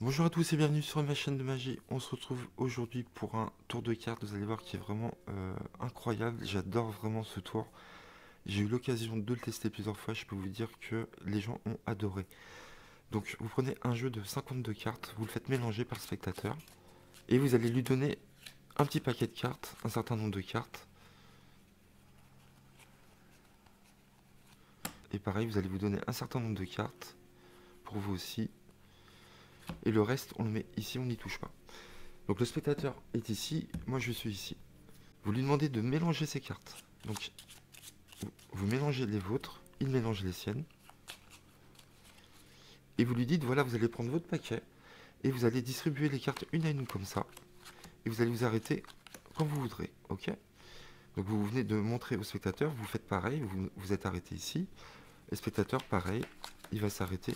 Bonjour à tous et bienvenue sur ma chaîne de magie. On se retrouve aujourd'hui pour un tour de cartes, vous allez voir qui est vraiment incroyable. J'adore vraiment ce tour. J'ai eu l'occasion de le tester plusieurs fois, je peux vous dire que les gens ont adoré. Donc vous prenez un jeu de 52 cartes, vous le faites mélanger par spectateur et vous allez lui donner un petit paquet de cartes, un certain nombre de cartes. Et pareil, vous allez vous donner un certain nombre de cartes pour vous aussi. Et le reste, on le met ici, on n'y touche pas. Donc le spectateur est ici, moi je suis ici. Vous lui demandez de mélanger ses cartes. Donc vous mélangez les vôtres, il mélange les siennes. Et vous lui dites, voilà, vous allez prendre votre paquet et vous allez distribuer les cartes une à une comme ça. Et vous allez vous arrêter quand vous voudrez, ok? Donc vous venez de montrer au spectateur, vous faites pareil, vous êtes arrêté ici. Le spectateur, pareil, il va s'arrêter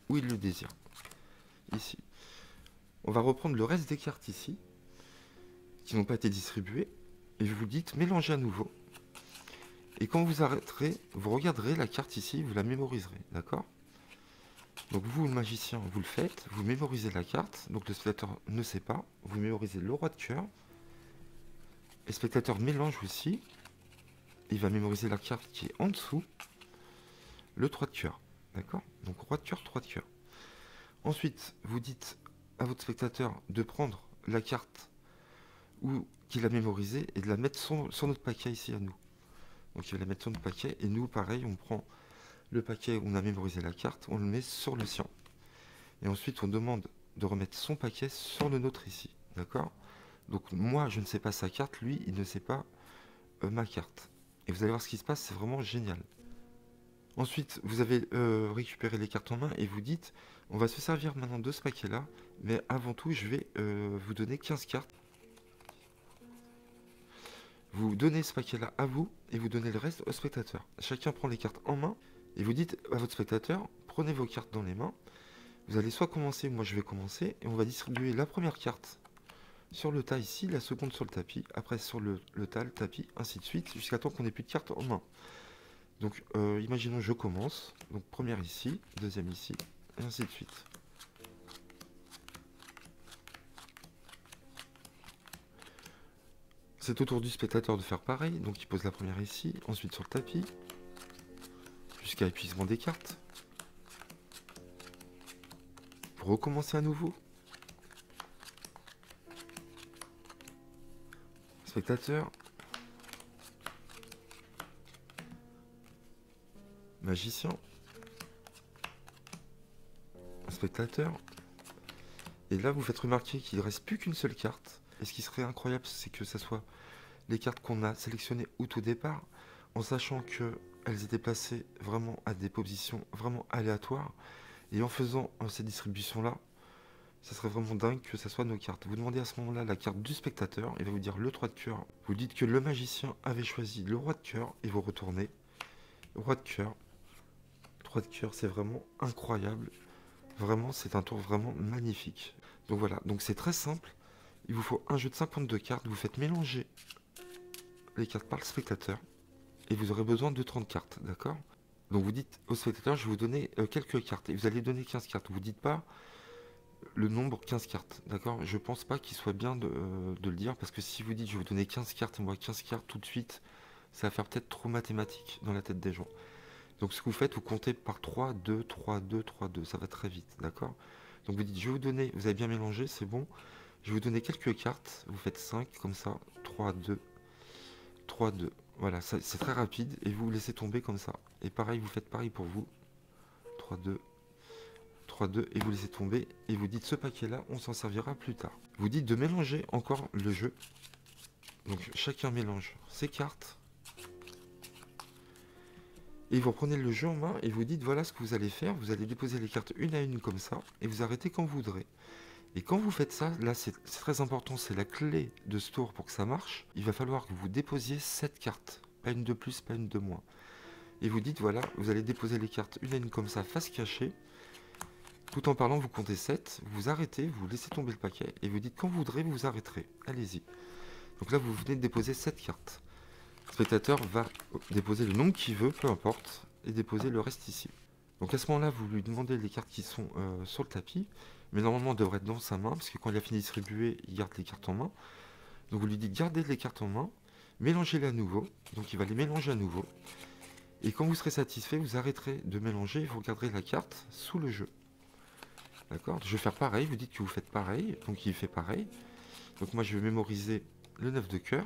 où il le désire, ici. On va reprendre le reste des cartes ici, qui n'ont pas été distribuées, et vous dites, mélangez à nouveau. Et quand vous arrêterez, vous regarderez la carte ici, vous la mémoriserez, d'accord? Donc vous, le magicien, vous le faites, vous mémorisez la carte, donc le spectateur ne sait pas, vous mémorisez le roi de cœur, et le spectateur mélange aussi, il va mémoriser la carte qui est en dessous, le 3 de cœur, d'accord? Donc roi de cœur, 3 de cœur. Ensuite, vous dites à votre spectateur de prendre la carte qu'il a mémorisée et de la mettre sur notre paquet ici à nous. Donc il va la mettre sur notre paquet, et nous, pareil, on prend le paquet où on a mémorisé la carte, on le met sur le sien. Et ensuite, on demande de remettre son paquet sur le nôtre ici. D'accord? Donc moi, je ne sais pas sa carte, lui, il ne sait pas ma carte. Et vous allez voir ce qui se passe, c'est vraiment génial. Ensuite, vous avez récupéré les cartes en main et vous dites, on va se servir maintenant de ce paquet-là, mais avant tout, je vais vous donner 15 cartes. Vous donnez ce paquet-là à vous et vous donnez le reste au spectateur. Chacun prend les cartes en main et vous dites à votre spectateur, prenez vos cartes dans les mains. Vous allez soit commencer, moi je vais commencer, et on va distribuer la première carte sur le tas ici, la seconde sur le tapis, après sur le tas, le tapis, ainsi de suite, jusqu'à temps qu'on n'ait plus de cartes en main. Donc imaginons je commence, donc première ici, deuxième ici, et ainsi de suite. C'est au tour du spectateur de faire pareil, donc il pose la première ici, ensuite sur le tapis, jusqu'à épuisement des cartes. Pour recommencer à nouveau. Spectateur. Magicien. Spectateur. Et là, vous faites remarquer qu'il ne reste plus qu'une seule carte. Et ce qui serait incroyable, c'est que ce soit les cartes qu'on a sélectionnées au tout départ, en sachant qu'elles étaient placées vraiment à des positions vraiment aléatoires. Et en faisant ces distributions-là, ça serait vraiment dingue que ça soit nos cartes. Vous demandez à ce moment-là la carte du spectateur, il va vous dire le 3 de cœur. Vous dites que le magicien avait choisi le roi de cœur et vous retournez. Roi de cœur. 3 de cœur, c'est vraiment incroyable. Vraiment, c'est un tour vraiment magnifique. Donc voilà, donc c'est très simple. Il vous faut un jeu de 52 cartes, vous faites mélanger les cartes par le spectateur. Et vous aurez besoin de 30 cartes, d'accord? Donc vous dites au spectateur, je vais vous donner quelques cartes. Et vous allez donner 15 cartes. Vous dites pas le nombre 15 cartes, d'accord? Je pense pas qu'il soit bien de le dire, parce que si vous dites je vais vous donner 15 cartes et moi 15 cartes tout de suite, ça va faire peut-être trop mathématique dans la tête des gens. Donc ce que vous faites, vous comptez par 3, 2, 3, 2, 3, 2, ça va très vite, d'accord? Donc vous dites, je vais vous donner, vous avez bien mélangé, c'est bon. Je vais vous donner quelques cartes, vous faites 5, comme ça, 3, 2, 3, 2. Voilà, c'est très rapide, et vous laissez tomber comme ça. Et pareil, vous faites pareil pour vous. 3, 2, 3, 2, et vous laissez tomber, et vous dites, ce paquet-là, on s'en servira plus tard. Vous dites de mélanger encore le jeu. Donc chacun mélange ses cartes. Et vous reprenez le jeu en main et vous dites voilà ce que vous allez faire. Vous allez déposer les cartes une à une comme ça et vous arrêtez quand vous voudrez. Et quand vous faites ça, là c'est très important, c'est la clé de ce tour pour que ça marche. Il va falloir que vous déposiez 7 cartes. Pas une de plus, pas une de moins. Et vous dites voilà, vous allez déposer les cartes une à une comme ça, face cachée. Tout en parlant, vous comptez 7, vous arrêtez, vous laissez tomber le paquet et vous dites quand vous voudrez, vous vous arrêterez. Allez-y. Donc là, vous venez de déposer 7 cartes. Le spectateur va déposer le nombre qu'il veut, peu importe, et déposer le reste ici. Donc à ce moment-là, vous lui demandez les cartes qui sont sur le tapis. Mais normalement, on devrait être dans sa main, parce que quand il a fini de distribuer, il garde les cartes en main. Donc vous lui dites gardez les cartes en main, mélangez-les à nouveau. Donc il va les mélanger à nouveau. Et quand vous serez satisfait, vous arrêterez de mélanger et vous regarderez la carte sous le jeu. D'accord? Je vais faire pareil, vous dites que vous faites pareil, donc il fait pareil. Donc moi je vais mémoriser le 9 de cœur.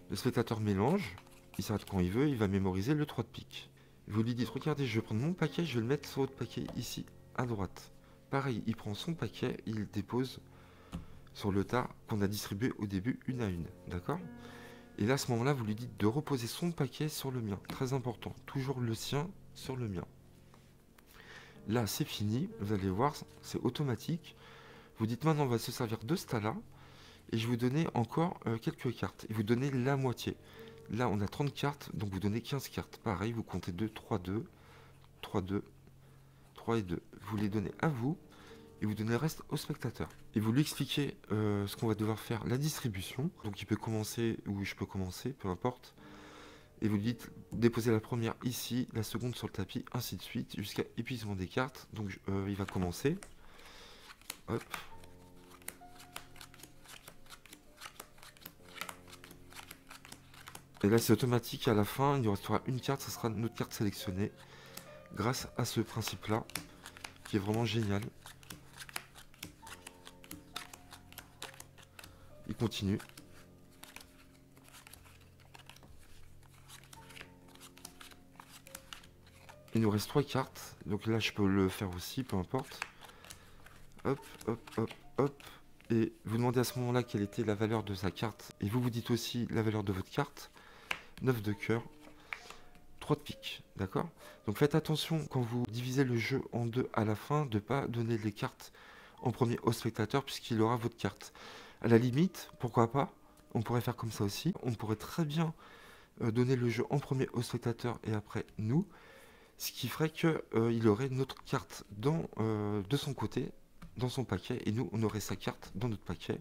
Le spectateur mélange, il s'arrête quand il veut, il va mémoriser le 3 de pique. Vous lui dites regardez, je vais prendre mon paquet, je vais le mettre sur votre paquet ici, à droite. Pareil, il prend son paquet, il le dépose sur le tas qu'on a distribué au début une à une. D'accord? Et là, à ce moment-là, vous lui dites de reposer son paquet sur le mien. Très important. Toujours le sien sur le mien. Là, c'est fini. Vous allez voir, c'est automatique. Vous dites maintenant, on va se servir de ce tas-là. Et je vais vous donner encore quelques cartes. Et vous donnez la moitié. Là, on a 30 cartes, donc vous donnez 15 cartes. Pareil, vous comptez 2, 3, 2, 3, 2, 3 et 2. Vous les donnez à vous. Et vous donnez le reste au spectateur. Et vous lui expliquez ce qu'on va devoir faire, la distribution. Donc il peut commencer ou je peux commencer, peu importe. Et vous lui dites déposer la première ici, la seconde sur le tapis, ainsi de suite, jusqu'à épuisement des cartes. Donc il va commencer. Hop. Et là c'est automatique, à la fin il y restera une carte, ça sera notre carte sélectionnée. Grâce à ce principe-là, qui est vraiment génial. Il continue. Il nous reste 3 cartes. Donc là, je peux le faire aussi, peu importe. Hop, hop, hop, hop. Et vous demandez à ce moment-là quelle était la valeur de sa carte. Et vous vous dites aussi la valeur de votre carte. 9 de cœur. 3 de pique. D'accord? Donc faites attention quand vous divisez le jeu en deux à la fin de ne pas donner les cartes en premier au spectateur puisqu'il aura votre carte. À la limite, pourquoi pas? On pourrait faire comme ça aussi. On pourrait très bien donner le jeu en premier au spectateur et après nous. Ce qui ferait qu'il aurait notre carte de son côté, dans son paquet, et nous, on aurait sa carte dans notre paquet.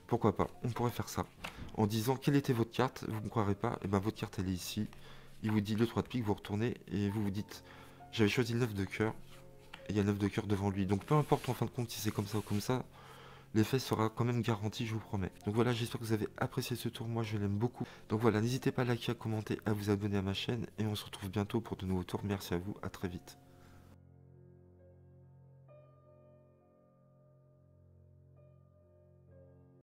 Pourquoi pas? On pourrait faire ça. En disant, quelle était votre carte? Vous ne me croirez pas? Et bien, votre carte, elle est ici. Il vous dit le 3 de pique, vous retournez, et vous vous dites, j'avais choisi le 9 de cœur, et il y a 9 de cœur devant lui. Donc, peu importe en fin de compte si c'est comme ça ou comme ça, l'effet sera quand même garanti, je vous promets. Donc voilà, j'espère que vous avez apprécié ce tour, moi je l'aime beaucoup. Donc voilà, n'hésitez pas à liker, à commenter, à vous abonner à ma chaîne, et on se retrouve bientôt pour de nouveaux tours. Merci à vous, à très vite.